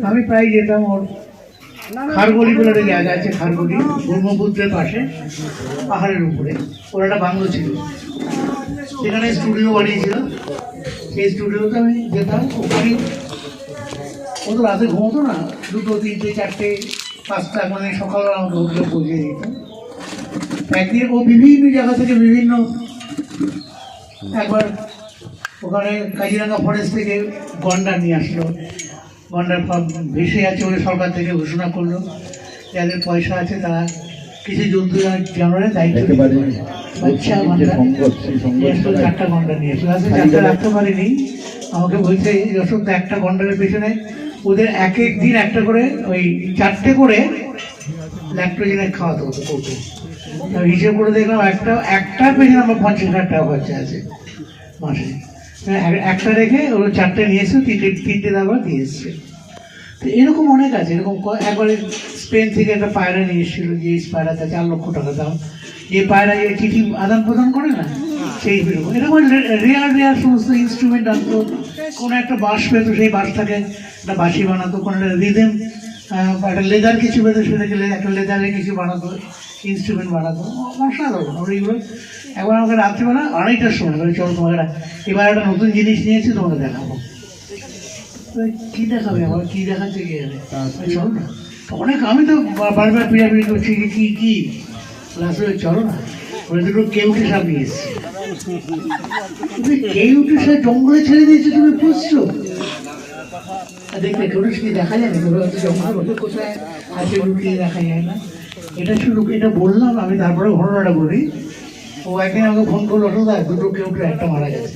আমি প্রায় যেতাম ওর খারগলি বলে একটা জায়গা আছে, খারগলি ব্রহ্মপুত্রের পাশে পাহাড়ের উপরে ওর একটা বাংলো ছিল, সেখানে স্টুডিও বানিয়েছিল। সেই স্টুডিওতে আমি যেতাম, ওখানে ও তো রাতে ঘুমতো না, 2টো 3টে 4টে 5টা মানে সকালবেলা আমাকে হোটেলে পৌঁছে দিত। একদিন ও বিভিন্ন জায়গা থেকে বিভিন্ন, একবার ওখানে কাজিরাঙ্গা ফরেস্ট থেকে গন্ডার নিয়ে আসলো, গন্ডার ভেসে আছে বলে সরকার থেকে ঘোষণা করলো যাদের পয়সা আছে তারা কিছু জন্তু জানোয়ারের দায়িত্ব নিতে পারে। বাচ্চা গন্ডার 4টা গন্ডার নিয়ে আসলো, আসলে 4টা রাখতে পারিনি। আমাকে বলছে যশোর একটা গন্ডারের পেছনে ওদের এক এক দিন একটা করে ওই 4টে করে ল্যাক্টোজেনের খাওয়াতে হতো কৌটো। হিসেব করে দেখলাম একটার পেছনে আমার 50,000 টাকা খরচা আছে মাসে। একটা রেখে ওরা 4টে নিয়ে এসে 3টে দাবার দিয়ে এসছে। তো এরকম অনেক আছে। এরকম একবারে স্পেন থেকে একটা পায়রা নিয়ে এসেছিল, যে পায়রাটা 4 লক্ষ টাকা দাম, যে পায়রা যে চিঠি আদান প্রদান করে না, সেই এরকম রেয়ার সমস্ত ইনস্ট্রুমেন্ট আনতো। কোনো একটা বাঁশ পেতো, সেই বাঁশটাকে একটা বাঁশি বানাতো, কোনো একটা রিদেম একটা লেদার কিছু পেতো, সেটাকে একটা লেদারে কিছু বানাতো, ইনস্ট্রুমেন্ট বানাতো। অসাধারণ। আমরা এগুলো একবার আমাকে রাত্রিবেলা 2:30টার সময় বলে, চলো তোমাকে এবার একটা নতুন জিনিস নিয়েছি, তোমাকে দেখাবো। কী দেখাবে আমার, কী দেখাচ্ছে কে জানে, চলো না। অনেক আমি তো বারবার পিড়াপিড়ি করছি যে কী আসলে চলো না। ওরা 2টো কেউটে সাপ নিয়ে এসছে। তুমি কেউটে সাপ জঙ্গলে ছেড়ে দিয়েছো, তুমি পুষছো। দেখলে কেউটে কি দেখা যায় না, জঙ্গলের মধ্যে কোথায় আছে লুকিয়ে দেখা যায় না। এটা শুধু এটা বললাম আমি, তারপরে ঘটনাটা বলি। ও একদিন আমাকে ফোন করলো, ওটা 2টো কেউটে একটা মারা গেছে।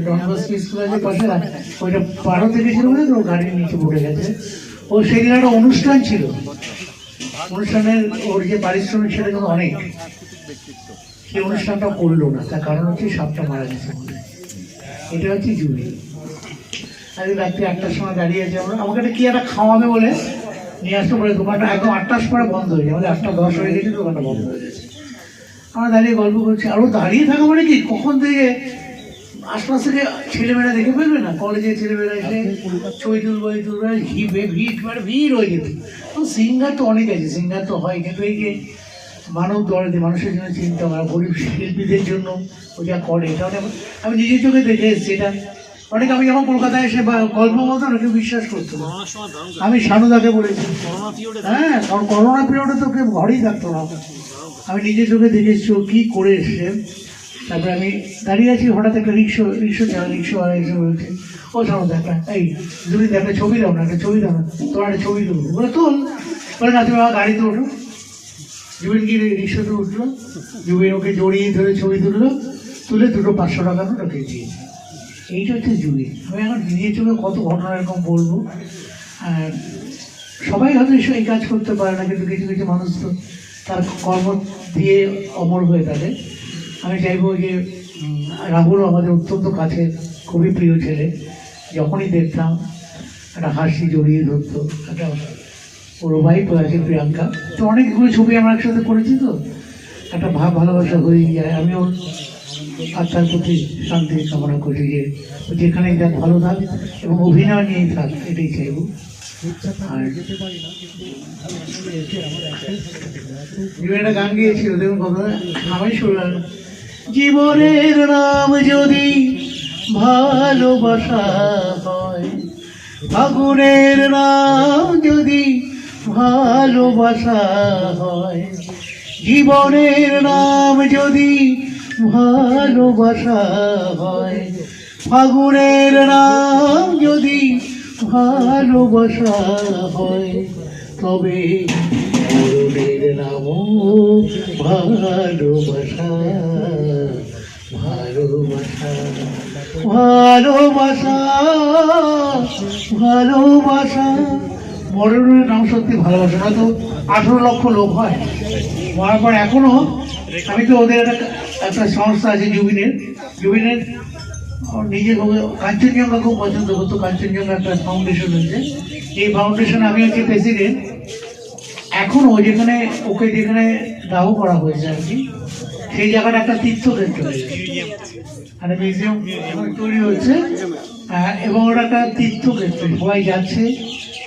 ডনবস্কো স্কুল আছে পাশে, ওইটা পার হতে গেছিল বলে তো গাড়ির নিচে পড়ে গেছে। ও সেদিন একটা অনুষ্ঠান ছিল, অনুষ্ঠানের ওর যে পারিশ্রমিক সেটা কিন্তু অনেক, সেই অনুষ্ঠানটা করলো না। তার কারণ হচ্ছে সাপটা মারা গেছে বলে। এটা হচ্ছে জুড়ি। আজকে রাত্রি 1টার সময় দাঁড়িয়ে আছে, আমাকে একটা কি একটা খাওয়াবে বলে নিয়ে আসতে বলে, দোকানটা একদম 8টার পরে বন্ধ হয়ে যায়, আমাদের 8:10 হয়ে গেছে, দোকানটা বন্ধ হয়ে গেছে। আমরা দাঁড়িয়ে গল্প করছি, আরও দাঁড়িয়ে থাকা মানে কি, কখন থেকে আশপাশ থেকে ছেলেমেয়েরা দেখে ফেলবে না, কলেজের ছেলেমেয়েরা এসে ছবি তুলবে ভিড় হয়ে যেত। সিঙ্গার তো অনেক আছে, সিঙ্গার তো হয়, কিন্তু এই যে মানব দরদে মানুষের জন্য চিন্তা করা, গরিব শিল্পীদের জন্য ও যা করে, এটা অনেক আমি নিজের চোখে দেখে এসেছি। এটা অনেক, আমি যখন কলকাতায় এসে বা গল্প বলতো না, কেউ বিশ্বাস করতো না। আমি সানুদাকে বলেছি, হ্যাঁ, কারণ করোনা পিরিয়ডে তো কেউ ঘরেই থাকতো না। আমি নিজের চোখে দেখে এসেছি ও কী করে এসছে। তারপরে আমি দাঁড়িয়ে আছি, হঠাৎ একটা রিক্সা এসে বলছে, ও সানুদা একটা এই যদি একটা ছবি দাও না, একটা ছবি দাও না, তোমার একটা ছবি তুলবো। বলে তোল, বলে না তুমি আমার গাড়িতে ওঠো। জুবিন গিয়ে রিক্সাতে উঠলো, জুবিন ওকে জড়িয়ে ধরে ছবি তুলে 2টো 500 টাকা নোট ওকে দিয়ে। এইটা হচ্ছে জুবিন। আমি এখন নিজের চোখে কত ঘটনা এরকম বলবো। আর সবাই হয়তো এই কাজ করতে পারে না, কিন্তু কিছু কিছু মানুষ তো তার কর্ম দিয়ে অমর হয়ে থাকে। আমি চাইবো যে রাহুলও আমাদের অত্যন্ত কাছে, খুবই প্রিয় ছেলে। যখনই দেখতাম একটা হাসি জড়িয়ে ধরতো। একটা ওর ভাই তো আছে প্রিয়াঙ্কা, তো অনেকগুলো ছবি আমরা একসাথে করেছি, তো একটা ভালোবাসা হয়ে যায়। আমিও আত্মার প্রতি শান্তি কামনা করি, যে যেখানে যাক ভালো থাক এবং অভিনয় নিয়েই থাক, এটাই চাইব। আর একটা গান গিয়েছিল, দেখুন কথা আমি শুনলাম, জীবনের নাম যদি ভালোবাসা হয়, ফাগুনের নাম যদি ভালোবাসা হয়, জীবনের নাম যদি ভালোবাসা হয়, ফাগুনের নাম যদি ভালোবাসা হয়, তবে মরণের নামও ভালোবাসা। ভালোবাসা ভালোবাসা ভালোবাসা মরণের নাম সত্যি ভালোবাসা। না তো 18 লক্ষ লোক হয় মরার পর এখনো। আমি তো ওদের একটা সংস্থা আছে জুবিনের নিজে কাঞ্চনজঙ্ঘা খুব পছন্দ করতো। কাঞ্চনজঙ্ঘা একটা ফাউন্ডেশন হয়েছে, এই ফাউন্ডেশন আমি হচ্ছে প্রেসিডেন্ট। এখনো যেখানে ওকে যেখানে দাহ করা হয়েছে আর কি, সেই জায়গাটা একটা তীর্থক্ষেত্র হয়েছে, একটা মিউজিয়াম তৈরি হচ্ছে, এবং ওটা একটা তীর্থক্ষেত্র। সবাই যাচ্ছে,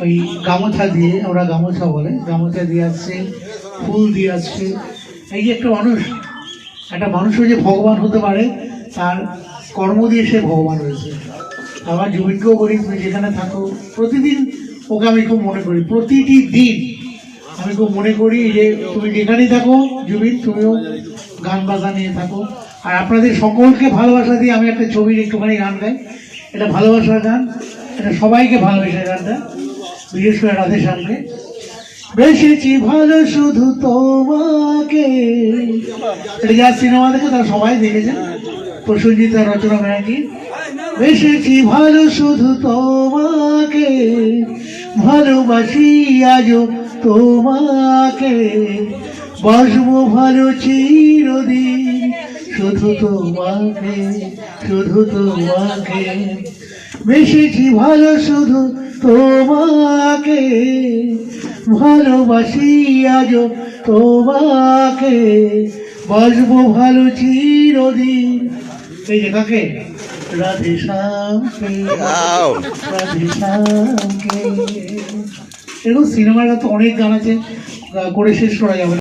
ওই গামছা দিয়ে, ওরা গামছা বলে, গামছা দিয়ে আসছে, ফুল দিয়ে আসছে। এই যে একটা মানুষও যে ভগবান হতে পারে, তার কর্ম দিয়ে সে ভগবান হয়েছে। আমার জুবিনকেও বলি, তুমি যেখানে থাকো প্রতিদিন ওকে আমি খুব মনে করি, প্রতিটি দিন আমি খুব মনে করি যে তুমি যেখানেই থাকো জুবিন, তুমিও গান বাজনা নিয়ে থাকো। আর আপনাদের সকলকে ভালোবাসা দিয়ে আমি একটা ছবির একটুখানি গান গাই। এটা ভালোবাসার গান, এটা সবাইকে ভালোবেসে গানটা, বিশেষ করে রাধের সামনে। বেসেছি ভালো শুধু তোমাকে, এটা যার সিনেমা দেখে তারা সবাই দেখেছেন, প্রসেনজিৎ আর রচনা ব্যানার্জি। বেসেছি ভালো শুধু তোমাকে, ভালোবাসি আজও তোমাকে, বাসবো ভালো চিরদিন শুধু তোমাকে, শুধু তোমাকে। বেসেছি ভালো শুধু তোমাকে, ভালোবাসি আজও তোমাকে, বাসবো ভালো চিরদিন। এই যে কাকে? রাধে শ্যামকে, রাধে শ্যামকে। এরকম সিনেমার তো অনেক গান আছে, করে শেষ করা যাবে না।